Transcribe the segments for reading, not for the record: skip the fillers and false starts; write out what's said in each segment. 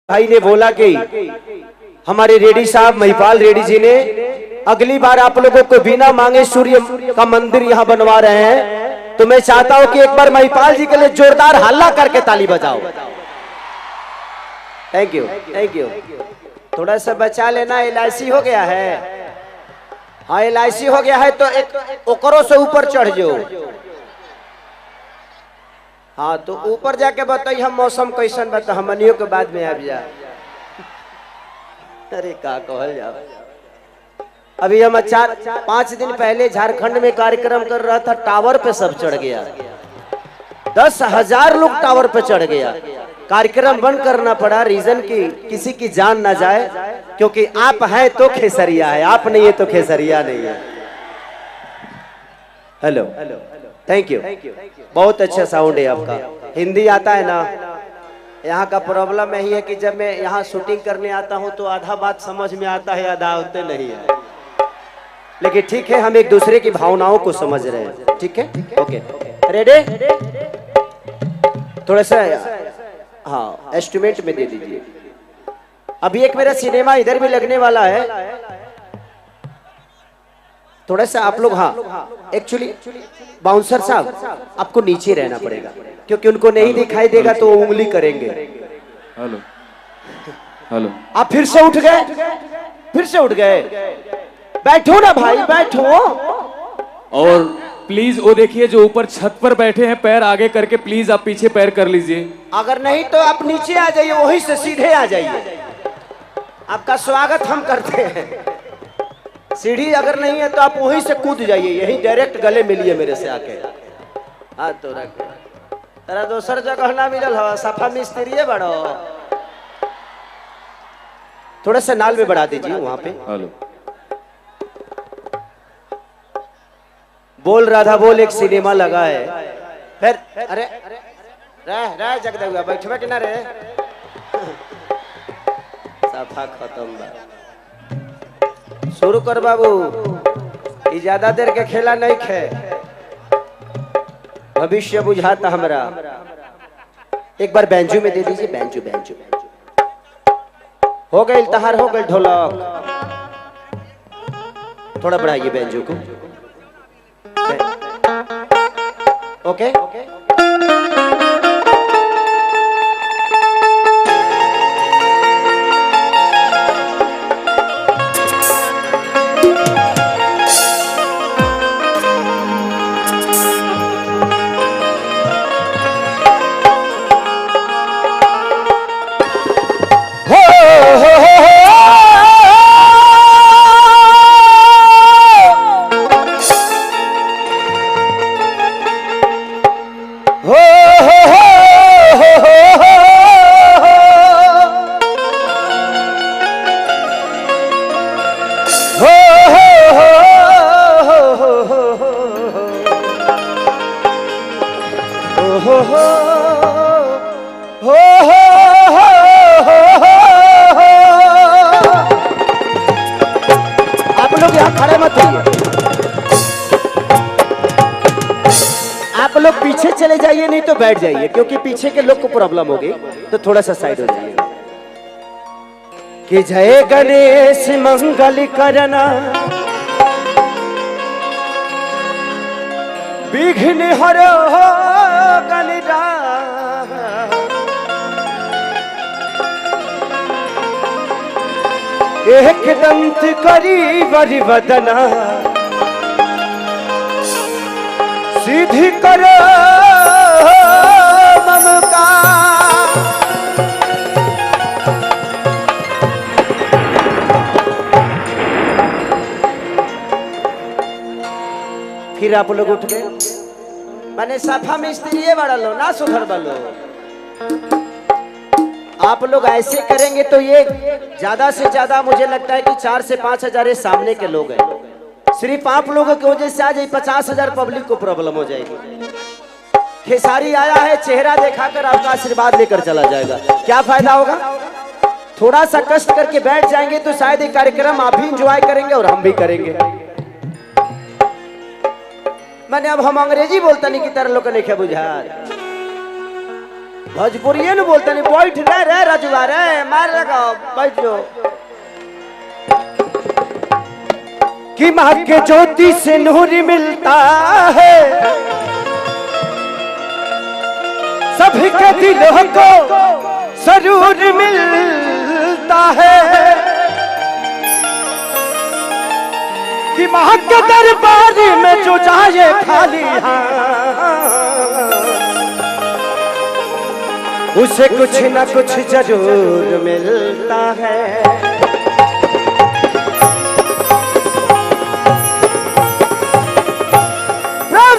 भाई ने बोला कि हमारे रेड्डी साहब महिपाल रेड्डी जी ने अगली बार आप लोगों को बिना मांगे सूर्य का मंदिर यहाँ बनवा रहे हैं, तो मैं चाहता हूं कि एक बार महिपाल जी के लिए जोरदार हल्ला करके ताली बजाओ। Thank you thank you. थोड़ा सा बचा लेना, LIC हो गया है। हाँ LIC हो गया है तो एक ओकरों से ऊपर चढ़ जाओ। हाँ तो ऊपर जाके बताइए हम मौसम कैसन बता, हमनियों के बाद में आ जा। अरे का कहल जाओ। अभी हम 4-5 दिन पहले झारखंड में कार्यक्रम कर रहा था, टावर पे सब चढ़ गया। 10,000 लोग टावर पे चढ़ गया। कार्यक्रम बंद करना पड़ा, रीजन की किसी की जान ना जाए, क्योंकि आप हैं तो खेसरिया है, आप नहीं है तो खेसरिया नहीं है। Hello thank you. बहुत अच्छा साउंड है आपका। हिंदी आता है ना? यहाँ का प्रॉब्लम यही है कि जब मैं यहाँ शूटिंग करने आता हूँ तो आधा बात समझ में आता है, आधा होते नहीं है। लेकिन ठीक है, हम एक दूसरे की भावनाओं को समझ रहे हैं। ठीक है ओके रेडी? थोड़ा सा हाँ एस्टिमेट में दे दीजिए। अभी एक मेरा सिनेमा इधर भी लगने वाला है, थोड़ा सा आप लोग हाँ एक्चुअली बाउंसर साहब आपको नीचे रहना पड़ेगा, क्योंकि उनको नहीं दिखाई देगा तो वो उंगली करेंगे। Hello hello. आप फिर से उठ गए, फिर से उठ गए। बैठो ना भाई बैठो। और प्लीज वो देखिए जो ऊपर छत पर बैठे हैं, पैर आगे करके प्लीज आप पीछे पैर कर लीजिए। अगर नहीं तो आप नीचे आ जाइए, वहीं से सीधे आ जाइए। आपका स्वागत हम करते हैं। सीढ़ी अगर नहीं है तो आप वहीं से कूद जाइए, यही डायरेक्ट गले मिलिए मेरे से आके। हाँ तो रख तेरा दोसर जगह ना मिलल हो, सफा मिस्त्री है बड़ो। थोड़ा सा नाल में बढ़ा दीजिए वहां पे। हेलो बोल राधा बोल एक सिनेमा लगा है। फिर अरे रह रह जगदा हुआ बैठवा कि ना रे। सफा खत्म बा। शुरू कर बाबू, ये ज्यादा देर के खेला नहीं खे, भविष्य बुझाता हमरा। एक बार बैंजू में दे दीजिए, बैंजू बैंजू हो गई तहार, हो गई ढोलक। थोड़ा बढ़ाइए बैंजू को। ओके आप लोग यहाँ खड़े मत होइए, आप लोग पीछे चले जाइए, नहीं तो बैठ जाइए, क्योंकि पीछे के लोग को प्रॉब्लम होगी। तो थोड़ा सा साइड हो जाइए। कि जय गणेश मंगल करना, विघ्न हरो गणिता, एक दंत करी बरि वदना, सीधी करो ममका। फिर आप लोग उठ गए, मैंने सफा मिस्त्री बड़ा लो ना सुधर बलो। आप लोग ऐसे करेंगे तो ये ज्यादा से ज्यादा मुझे लगता है कि 4 से 5 हजार सामने के लोग हैं। सिर्फ आप लोगों की वजह से आज 50,000 पब्लिक को प्रॉब्लम हो जाएगी। खेसारी आया है, चेहरा दिखाकर आपका आशीर्वाद लेकर चला जाएगा, क्या फायदा होगा? थोड़ा सा कष्ट करके बैठ जाएंगे तो शायद ये कार्यक्रम आप भी इंजॉय करेंगे और हम भी करेंगे। मैंने अब हम अंग्रेजी बोलता नहीं कि तरह लोग नहीं बुझा। भोजपुरी न बोलते नहीं, बैठ नहीं रे रजुआ रे, मार लगा बैठ जो। कि माँ के ज्योति से नूर मिलता है, सभी के दिलों को जरूर मिलता है। कि माँ के दरबार में जो जाए खाली उसे कुछ न कुछ जरूर मिलता है।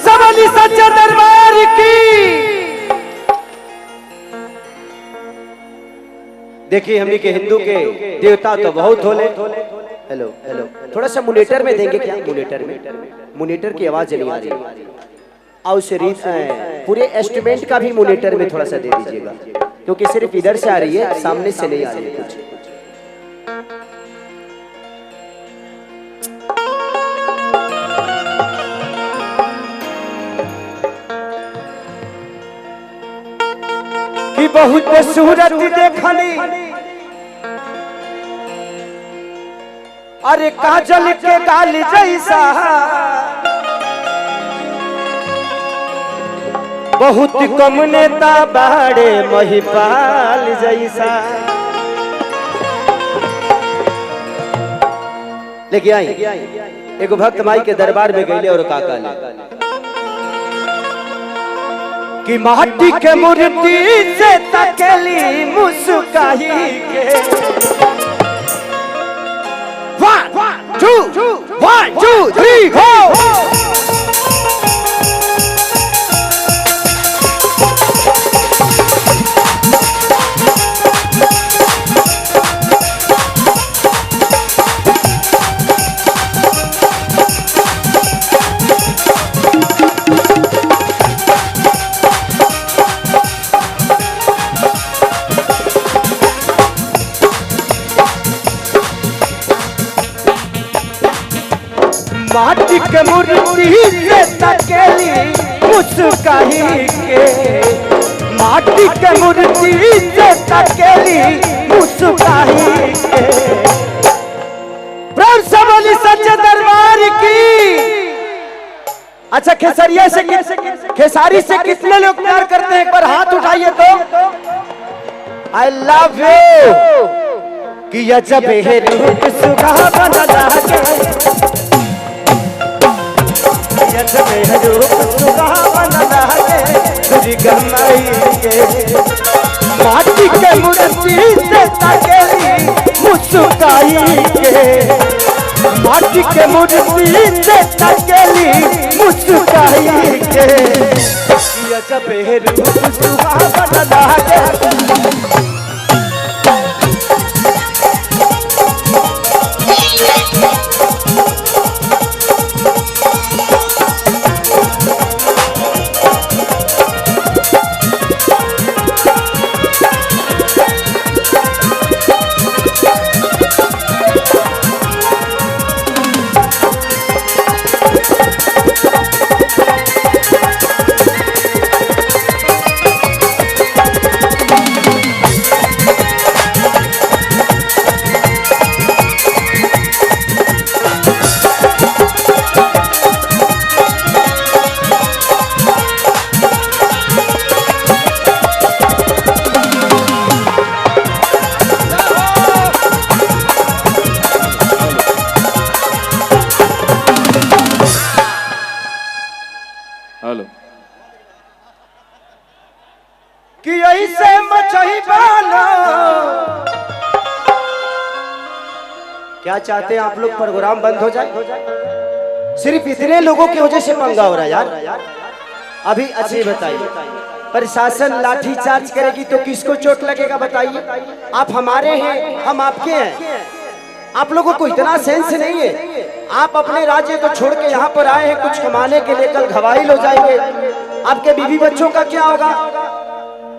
सबली सच्चे दरबार की। देखिए हमने के हिंदू के देवता तो बहुत होले। हेलो हेलो, थोड़ा सा मोनिटर में देंगे क्या? मोनिटर की आवाज नहीं आ रही। आओ शरीफ पूरे इंस्ट्रूमेंट का भी मोनिटर में थोड़ा सा दे दीजिएगा, क्योंकि सिर्फ इधर से आ रही है, सामने से नहीं आ रही है कुछ। कि बहुत सूरत देखनी, अरे काजल के गाल जैसा, बहुत कम नेता बाड़े महिपाल जैसा। लेके आई एगो भक्त माई के दरबार में गईले और काका ले कि माटी के मूर्ति से तकली मुस्काही के। 1 2 3 4 माटी के मूर्ति से तकेली मुस्काही के। माटी के मूर्ति से तकेली मुस्काही के। प्रेम से बोली सच्चे दरबार की। अच्छा खेसरिया से, खेसारी से कितने लोग प्यार करते हैं? एक बार हाथ उठाइए तो। I love you. कि अजब है रूप सुहावना लागे, माटी के मूर्ति से तकेली मुस्काई के। माटी के मूर्ति से तकेली मुस्काई के। अजब है रूप सुहावना लागे। हेलो कि ऐसे मचही बालो। क्या चाहते हैं आप लोग? प्रोग्राम बंद हो जाए? सिर्फ इतने लोगों की वजह से पंगा हो रहा है यार। अभी अच्छी बताइए, प्रशासन लाठी चार्ज करेगी तो किसको चोट लगेगा बताइए? आप हमारे हैं, हम आपके हैं। आप लोगों को इतना सेंस नहीं है। आप अपने राज्य को छोड़ के यहाँ पर आए हैं कुछ कमाने के लिए, कल घवाइल हो जाएंगे। आपके बीवी बच्चों का क्या होगा?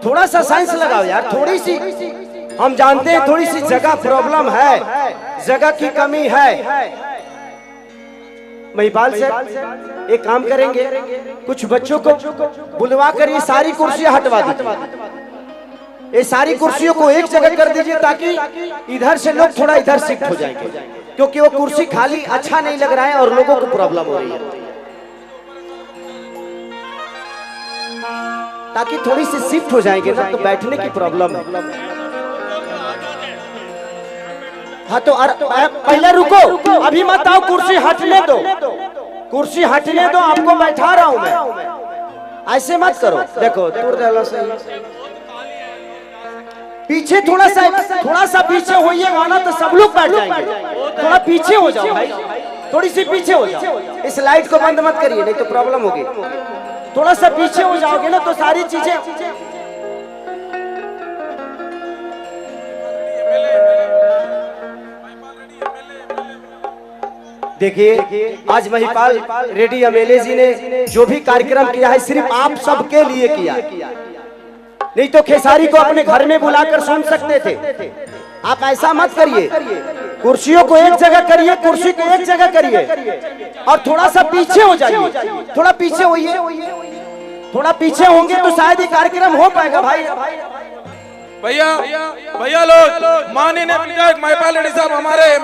थोड़ा सा साइंस लगाओ यार, थोड़ी सी। हम जानते हैं थोड़ी सी जगह प्रॉब्लम है, जगह की कमी है। महिपाल से एक काम करेंगे, कुछ बच्चों को बुलवा कर ये सारी कुर्सियां हटवा दीजिए। ये सारी कुर्सियों को एक जगह कर दीजिए ताकि इधर से लोग थोड़ा इधर शिफ्ट हो जाएंगे, क्योंकि वो कुर्सी खाली अच्छा नहीं लग रहा है और लोगों को प्रॉब्लम हो रही है। ताकि थोड़ी सी शिफ्ट हो जाएंगे ना तो बैठने की प्रॉब्लम है। हाँ तो पहले रुको, अभी मत आओ, कुर्सी हटने दो, कुर्सी हटने दो, आपको बैठा रहा हूं मैं, ऐसे मत करो। देखो पीछे थोड़ा सा पीछे होइए वाला तो सब लोग बैठ जाएंगे। थोड़ा पीछे हो जाओ भाई, थोड़ी सी पीछे हो जाओ, इस लाइट को बंद मत करिए नहीं तो प्रॉब्लम होगी। थोड़ा सा पीछे हो जाओगे ना तो सारी चीजें। देखिए आज महिपाल रेड्डी एमएलए जी ने जो भी कार्यक्रम किया है सिर्फ आप सबके लिए किया है, नहीं तो खेसारी को अपने घर में बुलाकर सुन सकते थे। आप ऐसा मत करिए, कुर्सियों को एक जगह करिए, कुर्सी को एक जगह करिए और थोड़ा सा पीछे हो जाइए, थोड़ा पीछे होइए, थोड़ा पीछे होंगे तो शायद ये कार्यक्रम हो पाएगा। भाई भैया लोग, माननीय विधायक महिपाल रेड्डी साहब हमारे